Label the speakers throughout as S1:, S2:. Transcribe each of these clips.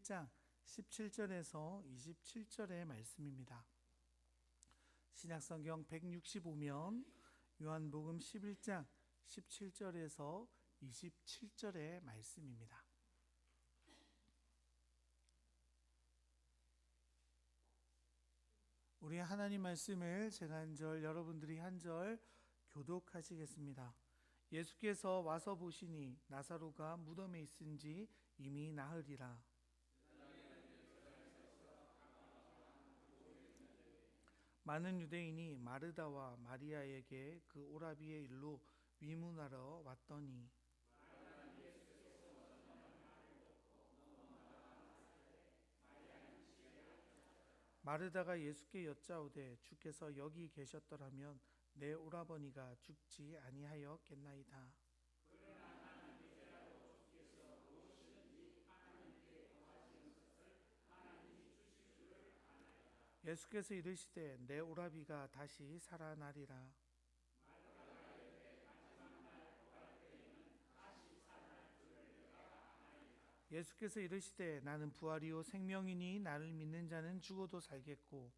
S1: 11장 17절에서 27절의 말씀입니다. 신약성경 165면 요한복음 11장 17절에서 27절의 말씀입니다. 우리 하나님 말씀을 제가 한 절, 여러분들이 한 절 교독하시겠습니다. 예수께서 와서 보시니 나사로가 무덤에 있은지 이미 나흘이라. 많은 유대인이 마르다와 마리아에게 그 오라비의 일로 위문하러 왔더니 마르다가 예수께 여짜오되 주께서 여기 계셨더라면 내 오라버니가 죽지 아니하였겠나이다. 예수께서 이르시되 내 오라비가 다시 살아나리라. 예수께서 이르시되 나는 부활이요 생명이니 나를 믿는 자는 죽어도 살겠고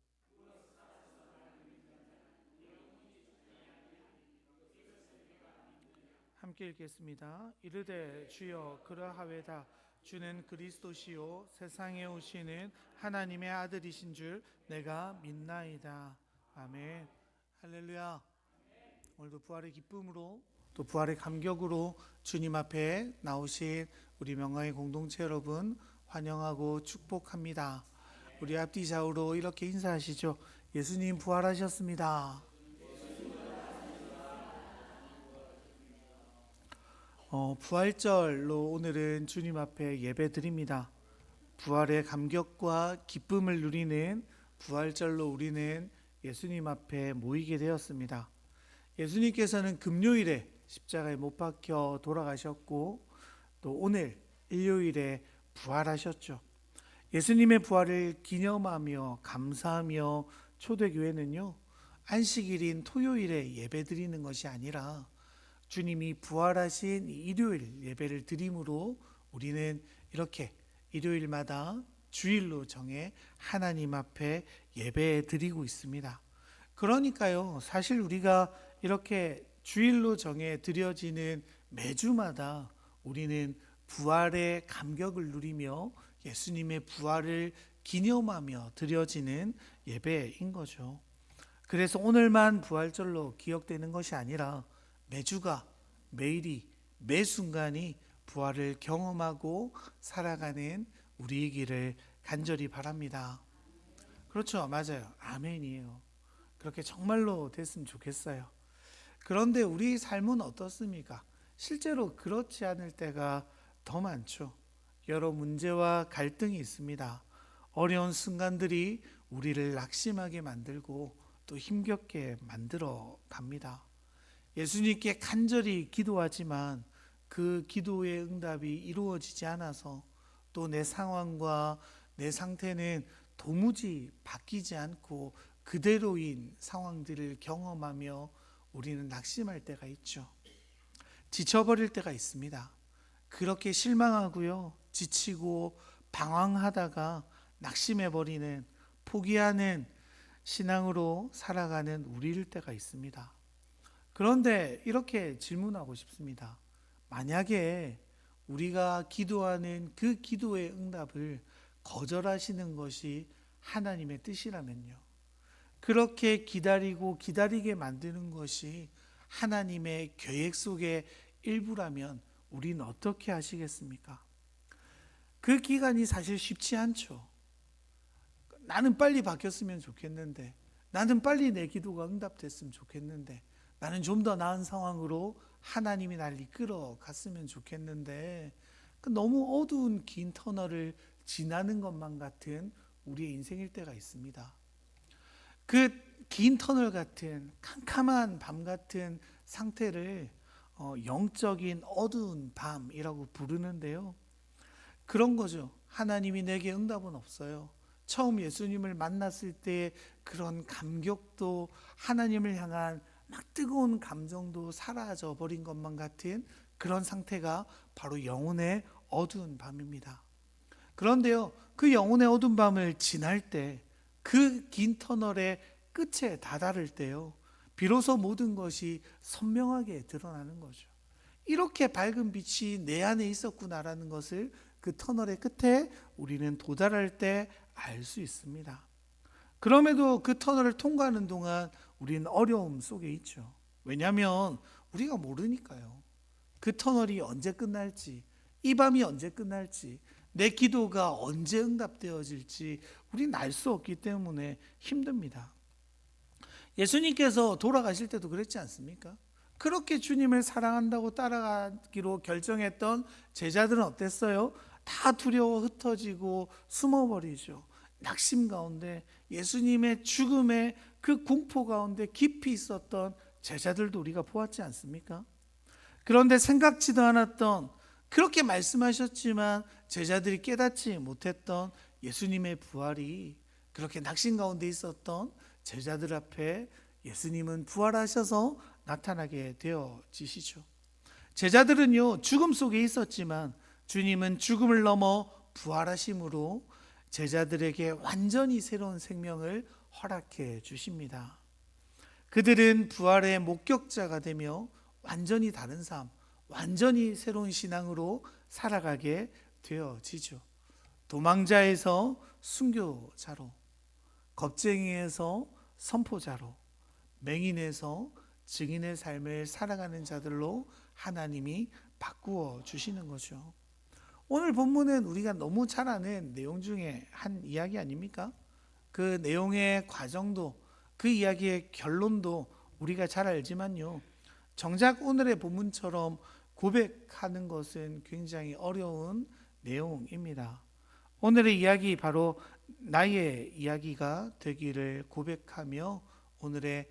S1: 함께 읽겠습니다. 이르되 주여 그러하외다. 주는 그리스도시요 세상에 오시는 하나님의 아들이신 줄 내가 믿나이다. 아멘. 할렐루야. 오늘도 부활의 기쁨으로 또 부활의 감격으로 주님 앞에 나오신 우리 명화의 공동체 여러분 환영하고 축복합니다. 우리 앞뒤 좌우로 이렇게 인사하시죠. 예수님 부활하셨습니다. 부활절로 오늘은 주님 앞에 예배 드립니다. 부활의 감격과 기쁨을 누리는 부활절로 우리는 예수님 앞에 모이게 되었습니다. 예수님께서는 금요일에 십자가에 못 박혀 돌아가셨고 또 오늘 일요일에 부활하셨죠. 예수님의 부활을 기념하며 감사하며 초대교회는요, 안식일인 토요일에 예배 드리는 것이 아니라 주님이 부활하신 일요일 예배를 드림으로 우리는 이렇게 일요일마다 주일로 정해 하나님 앞에 예배 드리고 있습니다. 그러니까요, 사실 우리가 이렇게 주일로 정해 드려지는 매주마다 우리는 부활의 감격을 누리며 예수님의 부활을 기념하며 드려지는 예배인 거죠. 그래서 오늘만 부활절로 기억되는 것이 아니라 매주가, 매일이, 매 순간이 부활을 경험하고 살아가는 우리이기를 간절히 바랍니다. 그렇죠, 맞아요. 아멘이에요. 그렇게 정말로 됐으면 좋겠어요. 그런데 우리 삶은 어떻습니까? 실제로 그렇지 않을 때가 더 많죠. 여러 문제와 갈등이 있습니다. 어려운 순간들이 우리를 낙심하게 만들고 또 힘겹게 만들어 갑니다. 예수님께 간절히 기도하지만 그 기도의 응답이 이루어지지 않아서 또 내 상황과 내 상태는 도무지 바뀌지 않고 그대로인 상황들을 경험하며 우리는 낙심할 때가 있죠. 지쳐버릴 때가 있습니다. 그렇게 실망하고요, 지치고 방황하다가 낙심해버리는, 포기하는 신앙으로 살아가는 우리일 때가 있습니다. 그런데 이렇게 질문하고 싶습니다. 만약에 우리가 기도하는 그 기도의 응답을 거절하시는 것이 하나님의 뜻이라면요, 그렇게 기다리고 기다리게 만드는 것이 하나님의 계획 속의 일부라면 우리는 어떻게 하시겠습니까? 그 기간이 사실 쉽지 않죠. 나는 빨리 바뀌었으면 좋겠는데, 나는 빨리 내 기도가 응답됐으면 좋겠는데, 나는 좀 더 나은 상황으로 하나님이 날 이끌어 갔으면 좋겠는데, 너무 어두운 긴 터널을 지나는 것만 같은 우리의 인생일 때가 있습니다. 그 긴 터널 같은 캄캄한 밤 같은 상태를 영적인 어두운 밤이라고 부르는데요, 그런 거죠. 하나님이 내게 응답은 없어요. 처음 예수님을 만났을 때 그런 감격도, 하나님을 향한 막 뜨거운 감정도 사라져 버린 것만 같은 그런 상태가 바로 영혼의 어두운 밤입니다. 그런데요, 그 영혼의 어두운 밤을 지날 때, 그 긴 터널의 끝에 다다를 때요, 비로소 모든 것이 선명하게 드러나는 거죠. 이렇게 밝은 빛이 내 안에 있었구나라는 것을 그 터널의 끝에 우리는 도달할 때 알 수 있습니다. 그럼에도 그 터널을 통과하는 동안 우리는 어려움 속에 있죠. 왜냐하면 우리가 모르니까요. 그 터널이 언제 끝날지, 이 밤이 언제 끝날지, 내 기도가 언제 응답되어질지 우리는 알 수 없기 때문에 힘듭니다. 예수님께서 돌아가실 때도 그랬지 않습니까? 그렇게 주님을 사랑한다고 따라가기로 결정했던 제자들은 어땠어요? 다 두려워 흩어지고 숨어버리죠. 낙심 가운데, 예수님의 죽음의 그 공포 가운데 깊이 있었던 제자들도 우리가 보았지 않습니까? 그런데 생각지도 않았던, 그렇게 말씀하셨지만 제자들이 깨닫지 못했던 예수님의 부활이, 그렇게 낙심 가운데 있었던 제자들 앞에 예수님은 부활하셔서 나타나게 되어지시죠. 제자들은요, 죽음 속에 있었지만 주님은 죽음을 넘어 부활하심으로 제자들에게 완전히 새로운 생명을 허락해 주십니다. 그들은 부활의 목격자가 되며 완전히 다른 삶, 완전히 새로운 신앙으로 살아가게 되어지죠. 도망자에서 순교자로, 겁쟁이에서 선포자로, 맹인에서 증인의 삶을 살아가는 자들로 하나님이 바꾸어 주시는 거죠. 오늘 본문은 우리가 너무 잘 아는 내용 중에 한 이야기 아닙니까? 그 내용의 과정도, 그 이야기의 결론도 우리가 잘 알지만요, 정작 오늘의 본문처럼 고백하는 것은 굉장히 어려운 내용입니다. 오늘의 이야기, 바로 나의 이야기가 되기를 고백하며 오늘의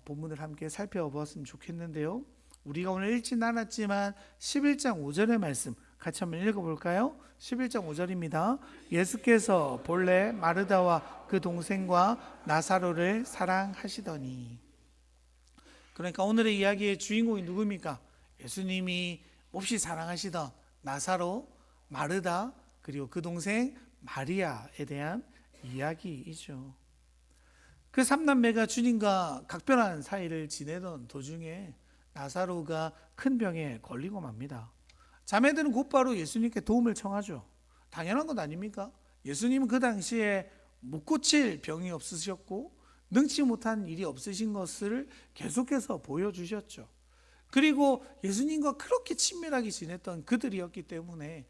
S1: 본문을 함께 살펴보았으면 좋겠는데요, 우리가 오늘 읽진 않았지만 11장 5절의 말씀 같이 한번 읽어볼까요? 11장 5절입니다. 예수께서 본래 마르다와 그 동생과 나사로를 사랑하시더니. 그러니까 오늘의 이야기의 주인공이 누굽니까? 예수님이 몹시 사랑하시던 나사로, 마르다, 그리고 그 동생 마리아에 대한 이야기이죠. 그 삼남매가 주님과 각별한 사이를 지내던 도중에 나사로가 큰 병에 걸리고 맙니다. 자매들은 곧바로 예수님께 도움을 청하죠. 당연한 것 아닙니까? 예수님은 그 당시에 못 고칠 병이 없으셨고 능치 못한 일이 없으신 것을 계속해서 보여주셨죠. 그리고 예수님과 그렇게 친밀하게 지냈던 그들이었기 때문에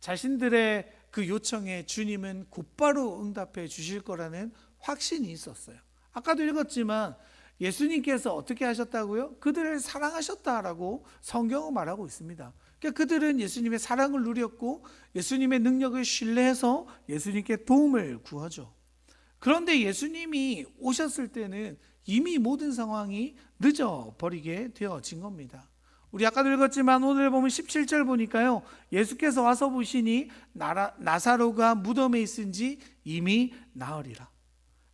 S1: 자신들의 그 요청에 주님은 곧바로 응답해 주실 거라는 확신이 있었어요. 아까도 읽었지만 예수님께서 어떻게 하셨다고요? 그들을 사랑하셨다라고 성경은 말하고 있습니다. 그러니까 그들은 예수님의 사랑을 누렸고 예수님의 능력을 신뢰해서 예수님께 도움을 구하죠. 그런데 예수님이 오셨을 때는 이미 모든 상황이 늦어버리게 되어진 겁니다. 우리 아까도 읽었지만 오늘 보면 17절 보니까요, 예수께서 와서 보시니 나사로가 무덤에 있은지 이미 나으리라.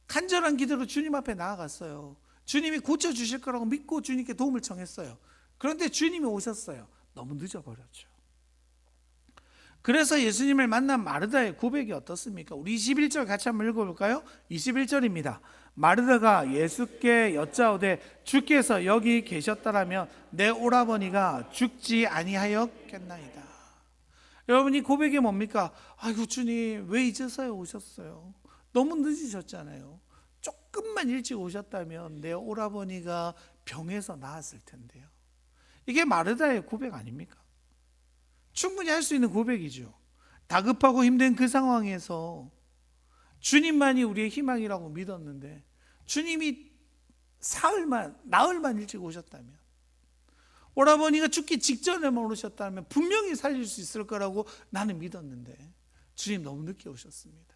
S1: 간절한 기도로 주님 앞에 나아갔어요. 주님이 고쳐주실 거라고 믿고 주님께 도움을 청했어요. 그런데 주님이 오셨어요. 너무 늦어버렸죠. 그래서 예수님을 만난 마르다의 고백이 어떻습니까? 우리 21절 같이 한번 읽어볼까요? 21절입니다. 마르다가 예수께 여짜오되 주께서 여기 계셨더라면 내 오라버니가 죽지 아니하였겠나이다. 여러분, 이 고백이 뭡니까? 아이고 주님, 왜 이제서야 오셨어요? 너무 늦으셨잖아요. 조금만 일찍 오셨다면 내 오라버니가 병에서 나았을 텐데요. 이게 마르다의 고백 아닙니까? 충분히 할 수 있는 고백이죠. 다급하고 힘든 그 상황에서 주님만이 우리의 희망이라고 믿었는데 주님이 나흘만 일찍 오셨다면, 오라버니가 죽기 직전에만 오셨다면 분명히 살릴 수 있을 거라고 나는 믿었는데 주님 너무 늦게 오셨습니다.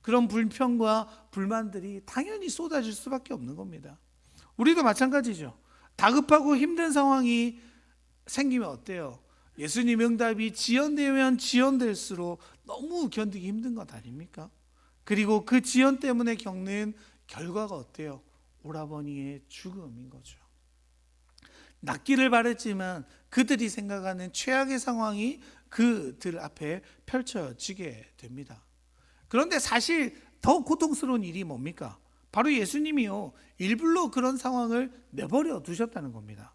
S1: 그런 불평과 불만들이 당연히 쏟아질 수밖에 없는 겁니다. 우리도 마찬가지죠. 다급하고 힘든 상황이 생기면 어때요? 예수님 응답이 지연되면 지연될수록 너무 견디기 힘든 것 아닙니까? 그리고 그 지연 때문에 겪는 결과가 어때요? 오라버니의 죽음인 거죠. 낫기를 바랬지만 그들이 생각하는 최악의 상황이 그들 앞에 펼쳐지게 됩니다. 그런데 사실 더 고통스러운 일이 뭡니까? 바로 예수님이요, 일부러 그런 상황을 내버려 두셨다는 겁니다.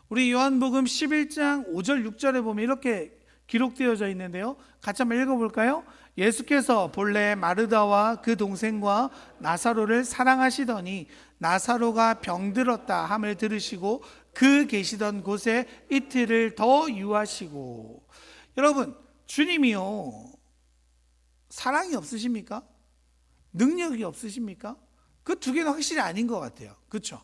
S1: 우리 요한복음 11장 5절 6절에 보면 이렇게 기록되어져 있는데요, 같이 한번 읽어볼까요? 예수께서 본래 마르다와 그 동생과 나사로를 사랑하시더니 나사로가 병들었다 함을 들으시고 그 계시던 곳에 이틀을 더 유하시고. 여러분, 주님이요, 사랑이 없으십니까? 능력이 없으십니까? 그 두 개는 확실히 아닌 것 같아요. 그렇죠?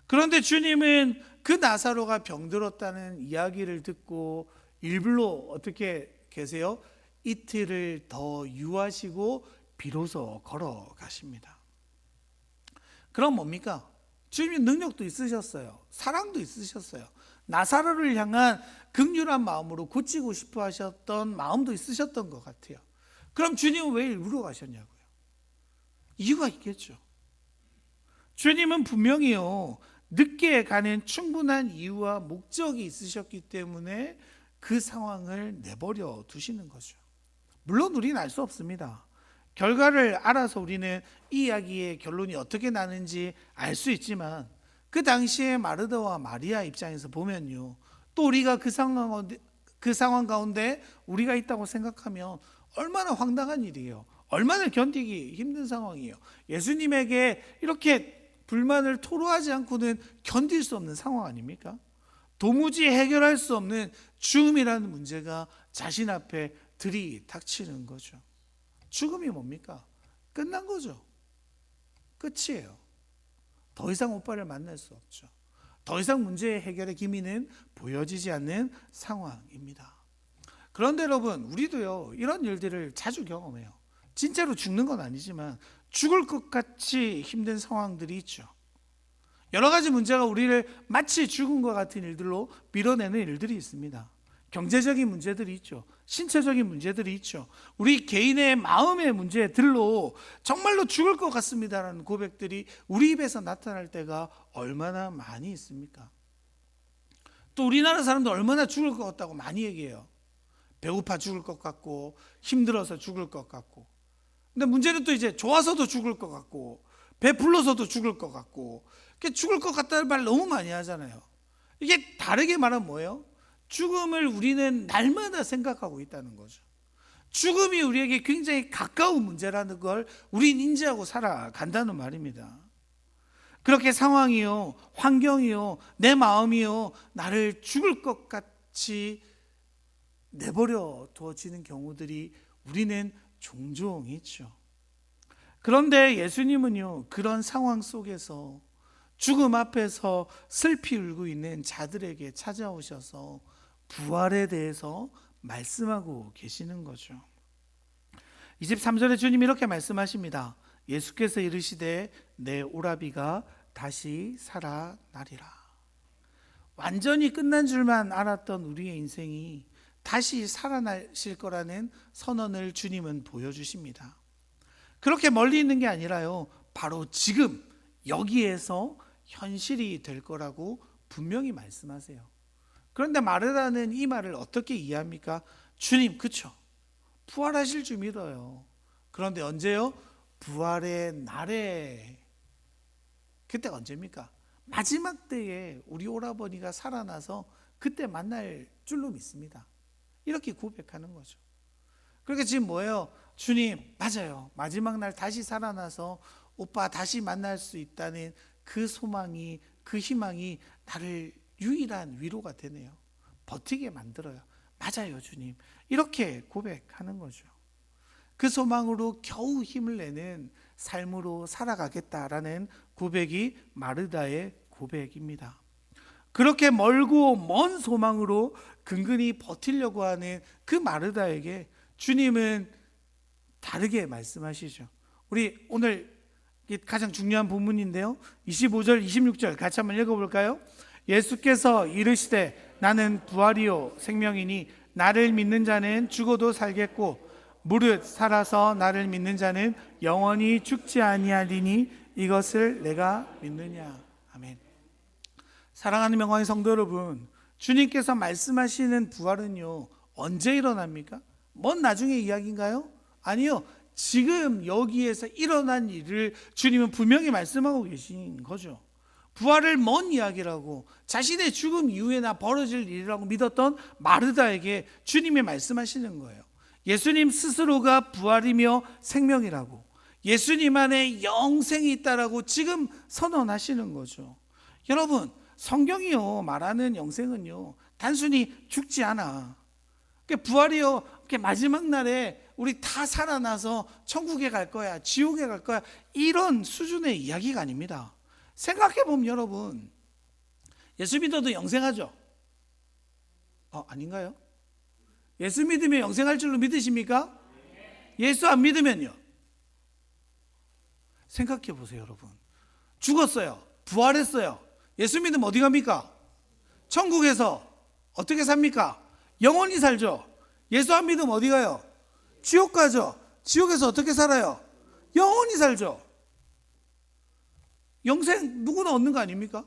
S1: 그런데 주님은 그 나사로가 병들었다는 이야기를 듣고 일부러 어떻게 계세요? 이틀을 더 유하시고 비로소 걸어가십니다. 그럼 뭡니까? 주님이 능력도 있으셨어요. 사랑도 있으셨어요. 나사로를 향한 긍휼한 마음으로 고치고 싶어 하셨던 마음도 있으셨던 것 같아요. 그럼 주님은 왜 일부러 가셨냐고요? 이유가 있겠죠. 주님은 분명히요, 늦게 가는 충분한 이유와 목적이 있으셨기 때문에 그 상황을 내버려 두시는 거죠. 물론 우리는 알 수 없습니다. 결과를 알아서 우리는 이 이야기의 결론이 어떻게 나는지 알 수 있지만, 그 당시에 마르다와 마리아 입장에서 보면요, 또 우리가 그 상황 가운데 우리가 있다고 생각하면 얼마나 황당한 일이에요. 얼마나 견디기 힘든 상황이에요. 예수님에게 이렇게 불만을 토로하지 않고는 견딜 수 없는 상황 아닙니까? 도무지 해결할 수 없는 죽음이라는 문제가 자신 앞에 들이닥치는 거죠. 죽음이 뭡니까? 끝난 거죠. 끝이에요. 더 이상 오빠를 만날 수 없죠. 더 이상 문제의 해결의 기미는 보여지지 않는 상황입니다. 그런데 여러분, 우리도요, 이런 일들을 자주 경험해요. 진짜로 죽는 건 아니지만 죽을 것 같이 힘든 상황들이 있죠. 여러 가지 문제가 우리를 마치 죽은 것 같은 일들로 밀어내는 일들이 있습니다. 경제적인 문제들이 있죠. 신체적인 문제들이 있죠. 우리 개인의 마음의 문제들로 정말로 죽을 것 같습니다라는 고백들이 우리 입에서 나타날 때가 얼마나 많이 있습니까? 또 우리나라 사람들 얼마나 죽을 것 같다고 많이 얘기해요. 배고파 죽을 것 같고, 힘들어서 죽을 것 같고. 근데 문제는 또 이제 좋아서도 죽을 것 같고, 배불러서도 죽을 것 같고, 죽을 것 같다는 말 너무 많이 하잖아요. 이게 다르게 말하면 뭐예요? 죽음을 우리는 날마다 생각하고 있다는 거죠. 죽음이 우리에게 굉장히 가까운 문제라는 걸 우린 인지하고 살아간다는 말입니다. 그렇게 상황이요, 환경이요, 내 마음이요, 나를 죽을 것 같이 내버려 두어지는 경우들이 우리는 종종 있죠. 그런데 예수님은요, 그런 상황 속에서 죽음 앞에서 슬피 울고 있는 자들에게 찾아오셔서 부활에 대해서 말씀하고 계시는 거죠. 23절에 주님이 이렇게 말씀하십니다. 예수께서 이르시되 내 오라비가 다시 살아나리라. 완전히 끝난 줄만 알았던 우리의 인생이 다시 살아나실 거라는 선언을 주님은 보여주십니다. 그렇게 멀리 있는 게 아니라요, 바로 지금 여기에서 현실이 될 거라고 분명히 말씀하세요. 그런데 마르다는 이 말을 어떻게 이해합니까? 주님, 그쵸? 부활하실 줄 믿어요. 그런데 언제요? 부활의 날에. 그때가 언제입니까? 마지막 때에 우리 오라버니가 살아나서 그때 만날 줄로 믿습니다. 이렇게 고백하는 거죠. 그러니까 지금 뭐예요? 주님, 맞아요. 마지막 날 다시 살아나서 오빠 다시 만날 수 있다는 그 소망이, 그 희망이 나를 유일한 위로가 되네요. 버티게 만들어요. 맞아요, 주님. 이렇게 고백하는 거죠. 그 소망으로 겨우 힘을 내는 삶으로 살아가겠다라는 고백이 마르다의 고백입니다. 그렇게 멀고 먼 소망으로 근근히 버티려고 하는 그 마르다에게 주님은 다르게 말씀하시죠. 우리 오늘 가장 중요한 본문인데요, 25절 26절 같이 한번 읽어볼까요? 예수께서 이르시되 나는 부활이요 생명이니 나를 믿는 자는 죽어도 살겠고 무릇 살아서 나를 믿는 자는 영원히 죽지 아니하리니 이것을 내가 믿느냐. 아멘. 사랑하는 명광의 성도 여러분, 주님께서 말씀하시는 부활은요, 언제 일어납니까? 먼 나중의 이야기인가요? 아니요, 지금 여기에서 일어난 일을 주님은 분명히 말씀하고 계신 거죠. 부활을 먼 이야기라고, 자신의 죽음 이후에나 벌어질 일이라고 믿었던 마르다에게 주님이 말씀하시는 거예요. 예수님 스스로가 부활이며 생명이라고, 예수님 안에 영생이 있다라고 지금 선언하시는 거죠. 여러분, 성경이요 말하는 영생은요 단순히 죽지 않아. 부활이요 마지막 날에 우리 다 살아나서 천국에 갈 거야, 지옥에 갈 거야, 이런 수준의 이야기가 아닙니다. 생각해보면 여러분, 예수 믿어도 영생하죠? 아닌가요? 예수 믿으면 영생할 줄로 믿으십니까? 예수 안 믿으면요? 생각해 보세요, 여러분. 죽었어요. 부활했어요. 예수 믿으면 어디 갑니까? 천국에서 어떻게 삽니까? 영원히 살죠. 예수 안 믿으면 어디 가요? 지옥 가죠. 지옥에서 어떻게 살아요? 영원히 살죠. 영생 누구나 얻는 거 아닙니까?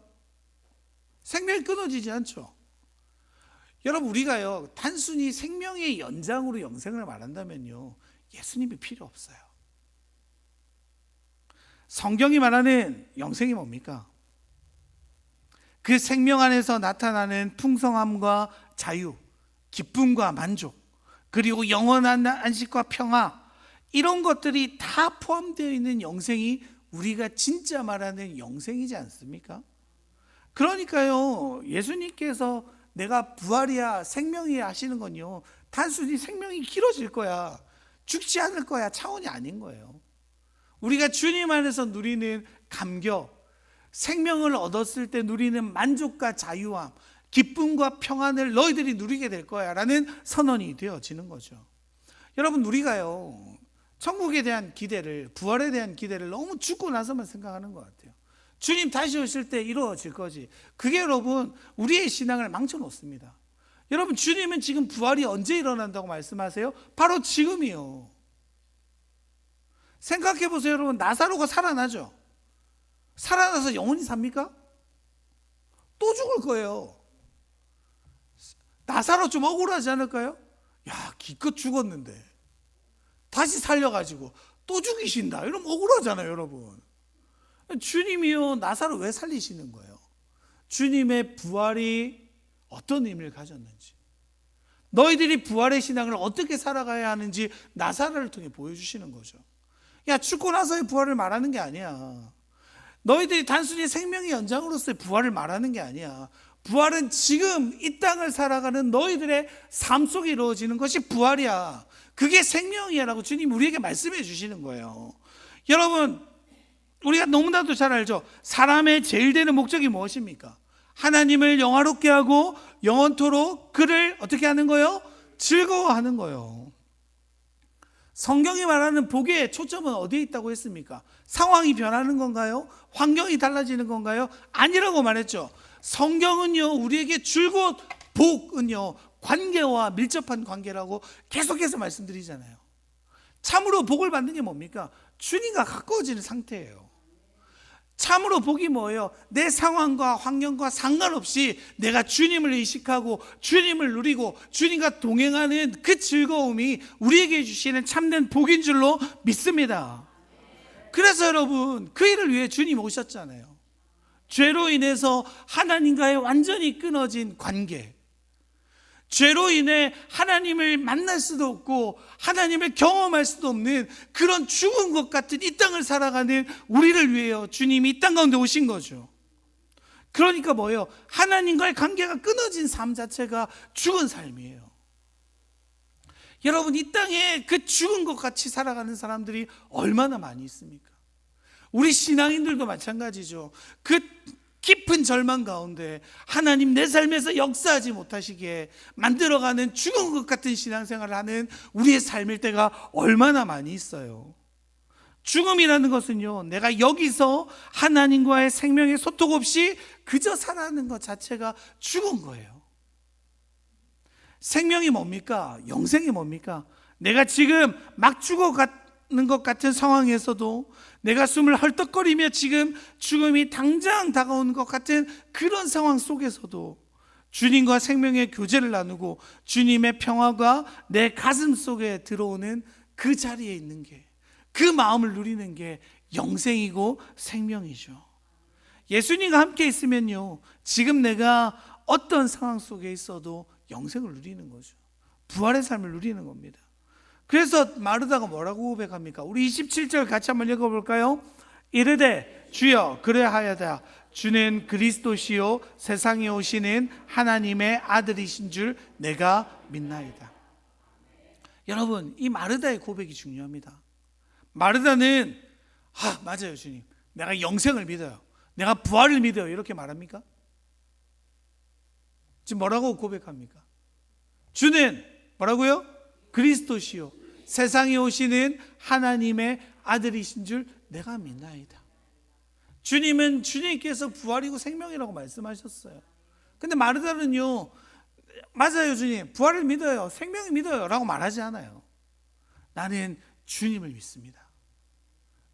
S1: 생명이 끊어지지 않죠. 여러분, 우리가요 단순히 생명의 연장으로 영생을 말한다면요 예수님이 필요 없어요. 성경이 말하는 영생이 뭡니까? 그 생명 안에서 나타나는 풍성함과 자유, 기쁨과 만족, 그리고 영원한 안식과 평화, 이런 것들이 다 포함되어 있는 영생이 우리가 진짜 말하는 영생이지 않습니까? 그러니까요 예수님께서 내가 부활이야 생명이야 하시는 건요 단순히 생명이 길어질 거야, 죽지 않을 거야 차원이 아닌 거예요. 우리가 주님 안에서 누리는 감격, 생명을 얻었을 때 누리는 만족과 자유함, 기쁨과 평안을 너희들이 누리게 될 거야 라는 선언이 되어지는 거죠. 여러분, 우리가요 천국에 대한 기대를, 부활에 대한 기대를 너무 죽고 나서만 생각하는 것 같아요. 주님 다시 오실 때 이루어질 거지. 그게 여러분 우리의 신앙을 망쳐놓습니다. 여러분, 주님은 지금 부활이 언제 일어난다고 말씀하세요? 바로 지금이요. 생각해 보세요, 여러분. 나사로가 살아나죠? 살아나서 영원히 삽니까? 또 죽을 거예요. 나사로 좀 억울하지 않을까요? 야, 기껏 죽었는데 다시 살려가지고 또 죽이신다, 이러면 억울하잖아요, 여러분. 주님이요 나사로 왜 살리시는 거예요? 주님의 부활이 어떤 의미를 가졌는지, 너희들이 부활의 신앙을 어떻게 살아가야 하는지 나사로를 통해 보여주시는 거죠. 야, 죽고 나서의 부활을 말하는 게 아니야. 너희들이 단순히 생명의 연장으로서의 부활을 말하는 게 아니야. 부활은 지금 이 땅을 살아가는 너희들의 삶 속에 이루어지는 것이 부활이야. 그게 생명이야 라고 주님 우리에게 말씀해 주시는 거예요. 여러분, 우리가 너무나도 잘 알죠. 사람의 제일 되는 목적이 무엇입니까? 하나님을 영화롭게 하고 영원토록 그를 어떻게 하는 거예요? 즐거워하는 거예요. 성경이 말하는 복의 초점은 어디에 있다고 했습니까? 상황이 변하는 건가요? 환경이 달라지는 건가요? 아니라고 말했죠. 성경은요 우리에게 줄곧 복은요 관계와 밀접한 관계라고 계속해서 말씀드리잖아요. 참으로 복을 받는 게 뭡니까? 주님과 가까워지는 상태예요. 참으로 복이 뭐예요? 내 상황과 환경과 상관없이 내가 주님을 의식하고 주님을 누리고 주님과 동행하는 그 즐거움이 우리에게 주시는 참된 복인 줄로 믿습니다. 그래서 여러분, 그 일을 위해 주님 오셨잖아요. 죄로 인해서 하나님과의 완전히 끊어진 관계, 죄로 인해 하나님을 만날 수도 없고 하나님을 경험할 수도 없는 그런 죽은 것 같은 이 땅을 살아가는 우리를 위해요 주님이 이 땅 가운데 오신 거죠. 그러니까 뭐예요? 하나님과의 관계가 끊어진 삶 자체가 죽은 삶이에요. 여러분, 이 땅에 그 죽은 것 같이 살아가는 사람들이 얼마나 많이 있습니까? 우리 신앙인들도 마찬가지죠. 그 깊은 절망 가운데 하나님 내 삶에서 역사하지 못하시게 만들어가는 죽은 것 같은 신앙생활을 하는 우리의 삶일 때가 얼마나 많이 있어요. 죽음이라는 것은요 내가 여기서 하나님과의 생명의 소통 없이 그저 살아가는 것 자체가 죽은 거예요. 생명이 뭡니까? 영생이 뭡니까? 내가 지금 막 죽어가는 것 같은 상황에서도 내가 숨을 헐떡거리며 지금 죽음이 당장 다가오는 것 같은 그런 상황 속에서도 주님과 생명의 교제를 나누고 주님의 평화가 내 가슴 속에 들어오는 그 자리에 있는 게, 그 마음을 누리는 게 영생이고 생명이죠. 예수님과 함께 있으면요, 지금 내가 어떤 상황 속에 있어도 영생을 누리는 거죠. 부활의 삶을 누리는 겁니다. 그래서 마르다가 뭐라고 고백합니까? 우리 27절 같이 한번 읽어볼까요? 이르되 주여 그러하여다 주는 그리스도시요 세상에 오시는 하나님의 아들이신 줄 내가 믿나이다. 여러분, 이 마르다의 고백이 중요합니다. 마르다는 맞아요 주님, 내가 영생을 믿어요, 내가 부활을 믿어요, 이렇게 말합니까? 지금 뭐라고 고백합니까? 주는 뭐라고요? 그리스도시요 세상에 오시는 하나님의 아들이신 줄 내가 믿나이다. 주님은 주님께서 부활이고 생명이라고 말씀하셨어요. 근데 마르다는요, 맞아요 주님, 부활을 믿어요, 생명을 믿어요 라고 말하지 않아요. 나는 주님을 믿습니다.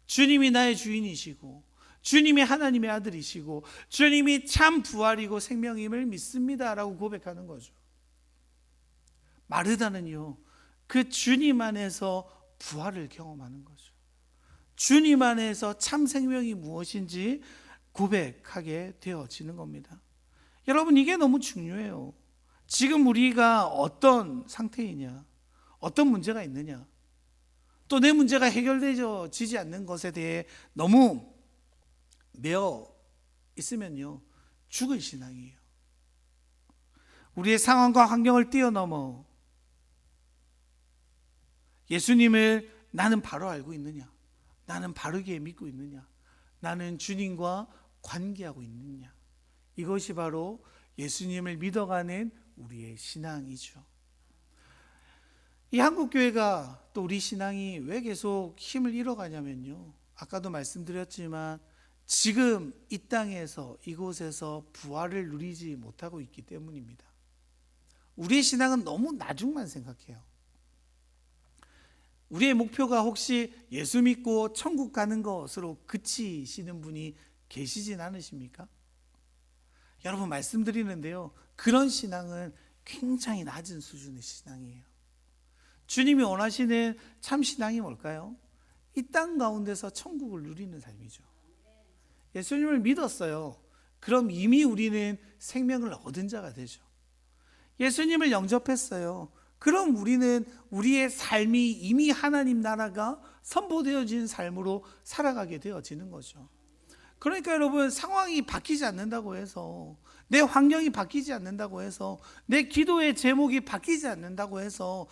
S1: 주님이 나의 주인이시고 주님이 하나님의 아들이시고 주님이 참 부활이고 생명임을 믿습니다 라고 고백하는 거죠. 마르다는요, 그 주님 안에서 부활을 경험하는 거죠. 주님 안에서 참 생명이 무엇인지 고백하게 되어지는 겁니다. 여러분, 이게 너무 중요해요. 지금 우리가 어떤 상태이냐, 어떤 문제가 있느냐, 또 내 문제가 해결되지 않는 것에 대해 너무 매어 있으면요, 죽을 신앙이에요. 우리의 상황과 환경을 뛰어넘어 예수님을 나는 바로 알고 있느냐, 나는 바르게 믿고 있느냐, 나는 주님과 관계하고 있느냐, 이것이 바로 예수님을 믿어가는 우리의 신앙이죠. 이 한국교회가 또 우리 신앙이 왜 계속 힘을 잃어가냐면요, 아까도 말씀드렸지만 지금 이 땅에서 이곳에서 부활을 누리지 못하고 있기 때문입니다. 우리의 신앙은 너무 나중만 생각해요. 우리의 목표가 혹시 예수 믿고 천국 가는 것으로 그치시는 분이 계시진 않으십니까? 여러분, 말씀드리는데요, 그런 신앙은 굉장히 낮은 수준의 신앙이에요. 주님이 원하시는 참 신앙이 뭘까요? 이 땅 가운데서 천국을 누리는 삶이죠. 예수님을 믿었어요. 그럼 이미 우리는 생명을 얻은 자가 되죠. 예수님을 영접했어요. 그럼 우리는 우리의 삶이 이미 하나님 나라가 선포되어진 삶으로 살아가게 되어지는 거죠. 그러니까 여러분, 상황이 바뀌지 않는다고 해서, 내 환경이 바뀌지 않는다고 해서, 내 기도의 제목이 바뀌지 않는다고 해서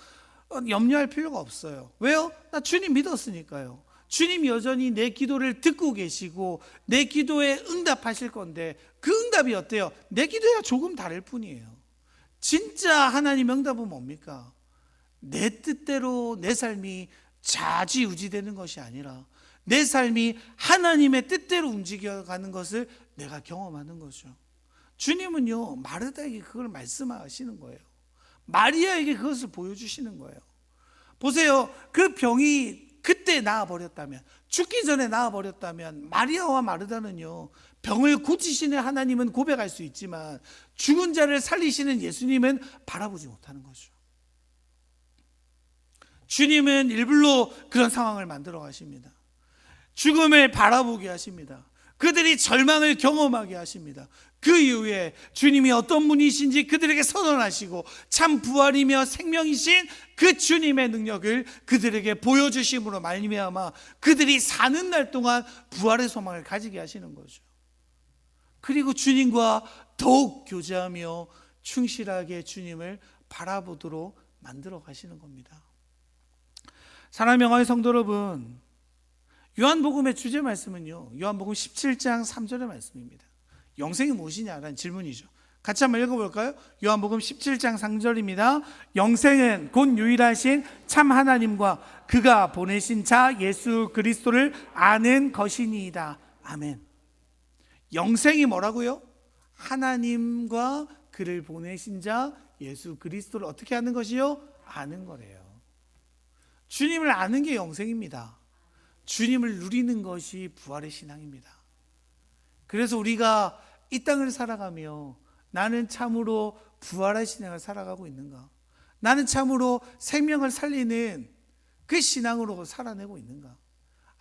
S1: 염려할 필요가 없어요. 왜요? 나 주님 믿었으니까요. 주님 여전히 내 기도를 듣고 계시고 내 기도에 응답하실 건데, 그 응답이 어때요? 내 기도야 조금 다를 뿐이에요. 진짜 하나님 응답은 뭡니까? 내 뜻대로 내 삶이 좌지우지되는 것이 아니라 내 삶이 하나님의 뜻대로 움직여가는 것을 내가 경험하는 거죠. 주님은요, 마르다에게 그걸 말씀하시는 거예요. 마리아에게 그것을 보여주시는 거예요. 보세요, 그 병이 그때 나아버렸다면, 죽기 전에 나아버렸다면, 마리아와 마르다는요, 병을 고치시는 하나님은 고백할 수 있지만 죽은 자를 살리시는 예수님은 바라보지 못하는 거죠. 주님은 일부러 그런 상황을 만들어 가십니다. 죽음을 바라보게 하십니다. 그들이 절망을 경험하게 하십니다. 그 이후에 주님이 어떤 분이신지 그들에게 선언하시고 참 부활이며 생명이신 그 주님의 능력을 그들에게 보여주심으로 말미암아 그들이 사는 날 동안 부활의 소망을 가지게 하시는 거죠. 그리고 주님과 더욱 교제하며 충실하게 주님을 바라보도록 만들어 가시는 겁니다. 사랑하는 영화의 성도 여러분, 요한복음의 주제 말씀은요, 요한복음 17장 3절의 말씀입니다. 영생이 무엇이냐라는 질문이죠. 같이 한번 읽어볼까요? 요한복음 17장 3절입니다. 영생은 곧 유일하신 참 하나님과 그가 보내신 자 예수 그리스도를 아는 것이니이다. 아멘. 영생이 뭐라고요? 하나님과 그를 보내신 자 예수 그리스도를 어떻게 아는 것이요? 아는 거래요. 주님을 아는 게 영생입니다. 주님을 누리는 것이 부활의 신앙입니다. 그래서 우리가 이 땅을 살아가며 나는 참으로 부활의 신앙을 살아가고 있는가? 나는 참으로 생명을 살리는 그 신앙으로 살아내고 있는가?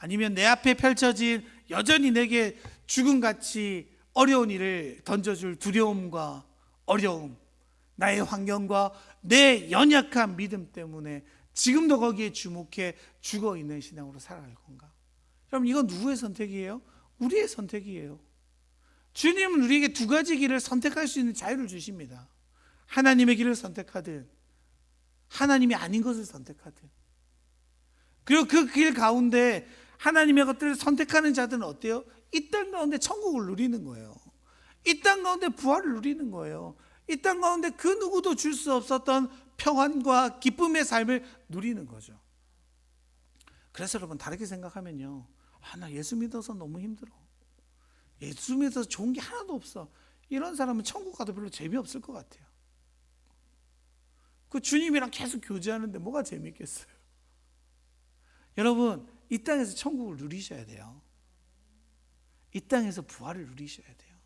S1: 아니면 내 앞에 펼쳐진 여전히 내게 죽음같이 어려운 일을 던져줄 두려움과 어려움, 나의 환경과 내 연약한 믿음 때문에 지금도 거기에 주목해 죽어있는 신앙으로 살아갈 건가? 여러분, 이건 누구의 선택이에요? 우리의 선택이에요. 주님은 우리에게 두 가지 길을 선택할 수 있는 자유를 주십니다. 하나님의 길을 선택하든 하나님이 아닌 것을 선택하든. 그리고 그 길 가운데 하나님의 것들을 선택하는 자들은 어때요? 이 땅 가운데 천국을 누리는 거예요. 이 땅 가운데 부활을 누리는 거예요. 이 땅 가운데 그 누구도 줄 수 없었던 평안과 기쁨의 삶을 누리는 거죠. 그래서 여러분, 다르게 생각하면요, 나 예수 믿어서 너무 힘들어, 예수 믿어서 좋은 게 하나도 없어, 이런 사람은 천국 가도 별로 재미없을 것 같아요. 그 주님이랑 계속 교제하는데 뭐가 재미있겠어요? 여러분, 이 땅에서 천국을 누리셔야 돼요. 이 땅에서 부활을 누리셔야 돼요.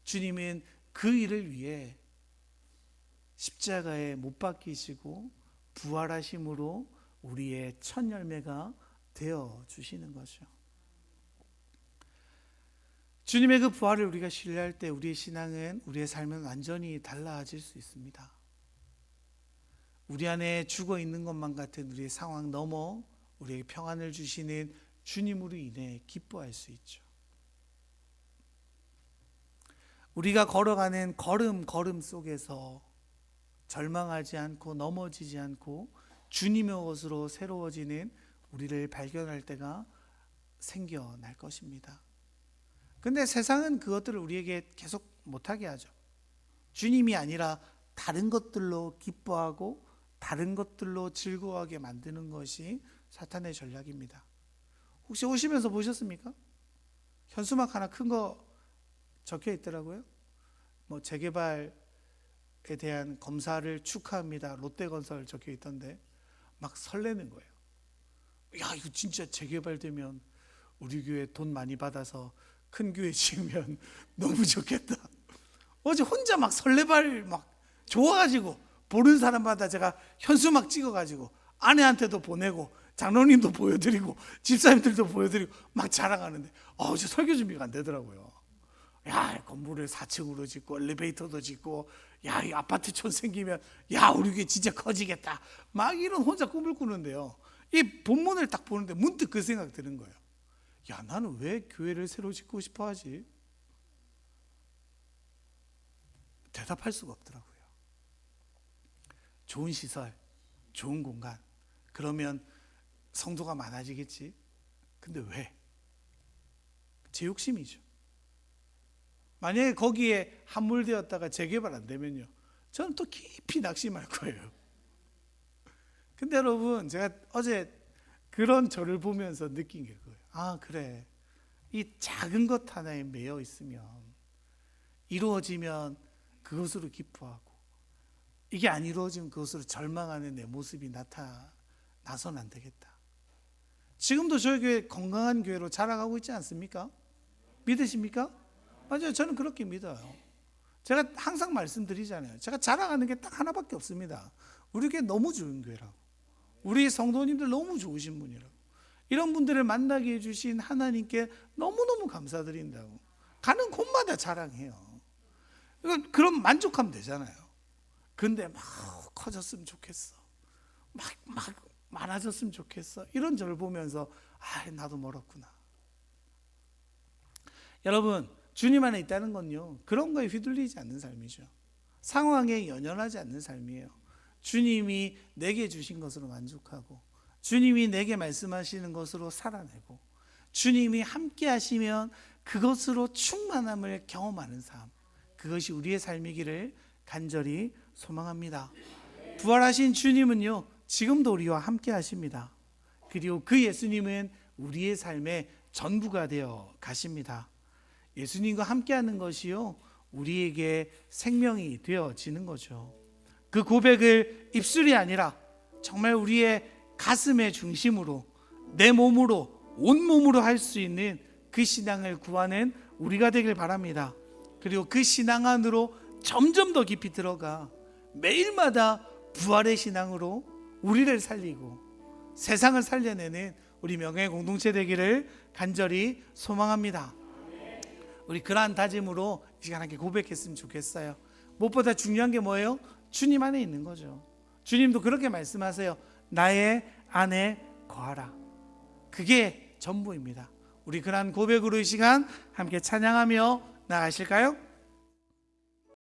S1: 주님은 그 일을 위해 십자가에 못 박히시고 부활하심으로 우리의 첫 열매가 되어 주시는 거죠. 주님의 그 부활을 우리가 신뢰할 때 우리의 신앙은, 우리의 삶은 완전히 달라질 수 있습니다. 우리 안에 죽어 있는 것만 같은 우리의 상황 넘어 우리에게 평안을 주시는 주님으로 인해 기뻐할 수 있죠. 우리가 걸어가는 걸음 속에서 절망하지 않고 넘어지지 않고 주님의 것으로 새로워지는 우리를 발견할 때가 생겨날 것입니다. 근데 세상은 그것들을 우리에게 계속 못하게 하죠. 주님이 아니라 다른 것들로 기뻐하고 다른 것들로 즐거워하게 만드는 것이 사탄의 전략입니다. 혹시 오시면서 보셨습니까? 현수막 하나 큰 거 적혀 있더라고요. 뭐 재개발에 대한 검사를 축하합니다, 롯데건설 적혀 있던데 막 설레는 거예요. 야, 이거 진짜 재개발되면 우리 교회 돈 많이 받아서 큰 교회 지으면 너무 좋겠다. 어제 혼자 막 설레발 막 좋아가지고 보는 사람마다 제가 현수막 찍어가지고 아내한테도 보내고 장로님도 보여드리고 집사님들도 보여드리고 막 자랑하는데 어제 설교 준비가 안 되더라고요. 야, 건물을 4층으로 짓고 엘리베이터도 짓고, 야, 이 아파트촌 생기면 야, 우리 교회 진짜 커지겠다, 막 이런 혼자 꿈을 꾸는데요, 이 본문을 딱 보는데 문득 그 생각 드는 거예요. 야, 나는 왜 교회를 새로 짓고 싶어 하지? 대답할 수가 없더라고요. 좋은 시설, 좋은 공간, 그러면 성도가 많아지겠지. 근데 왜? 제 욕심이죠. 만약에 거기에 함몰되었다가 재개발 안 되면요, 저는 또 깊이 낙심할 거예요. 근데 여러분, 제가 어제 그런 저를 보면서 느낀 게 그거예요. 아, 그래, 이 작은 것 하나에 매여 있으면, 이루어지면 그것으로 기뻐하고, 이게 안 이루어지면 그것으로 절망하는 내 모습이 나서는 안 되겠다. 지금도 저희 교회 건강한 교회로 자라가고 있지 않습니까? 믿으십니까? 맞아요. 저는 그렇게 믿어요. 제가 항상 말씀드리잖아요. 제가 자랑하는 게 딱 하나밖에 없습니다. 우리 교회 너무 좋은 교회라고, 우리 성도님들 너무 좋으신 분이라고, 이런 분들을 만나게 해주신 하나님께 너무너무 감사드린다고 가는 곳마다 자랑해요. 그럼 만족하면 되잖아요. 근데 막 커졌으면 좋겠어, 막 많아졌으면 좋겠어, 이런 저를 보면서 아, 나도 멀었구나. 여러분, 주님 안에 있다는 건요, 그런 거에 휘둘리지 않는 삶이죠. 상황에 연연하지 않는 삶이에요. 주님이 내게 주신 것으로 만족하고, 주님이 내게 말씀하시는 것으로 살아내고, 주님이 함께 하시면 그것으로 충만함을 경험하는 삶, 그것이 우리의 삶이기를 간절히 소망합니다. 부활하신 주님은요, 지금도 우리와 함께 하십니다. 그리고 그 예수님은 우리의 삶의 전부가 되어 가십니다. 예수님과 함께하는 것이요, 우리에게 생명이 되어지는 거죠. 그 고백을 입술이 아니라 정말 우리의 가슴의 중심으로, 내 몸으로, 온몸으로 할 수 있는 그 신앙을 구하는 우리가 되길 바랍니다. 그리고 그 신앙 안으로 점점 더 깊이 들어가 매일마다 부활의 신앙으로 우리를 살리고 세상을 살려내는 우리 명예의 공동체 되기를 간절히 소망합니다. 우리 그러한 다짐으로 이 시간 함께 고백했으면 좋겠어요. 무엇보다 중요한 게 뭐예요? 주님 안에 있는 거죠. 주님도 그렇게 말씀하세요. 나의 안에 거하라. 그게 전부입니다. 우리 그러한 고백으로 이 시간 함께 찬양하며 나가실까요?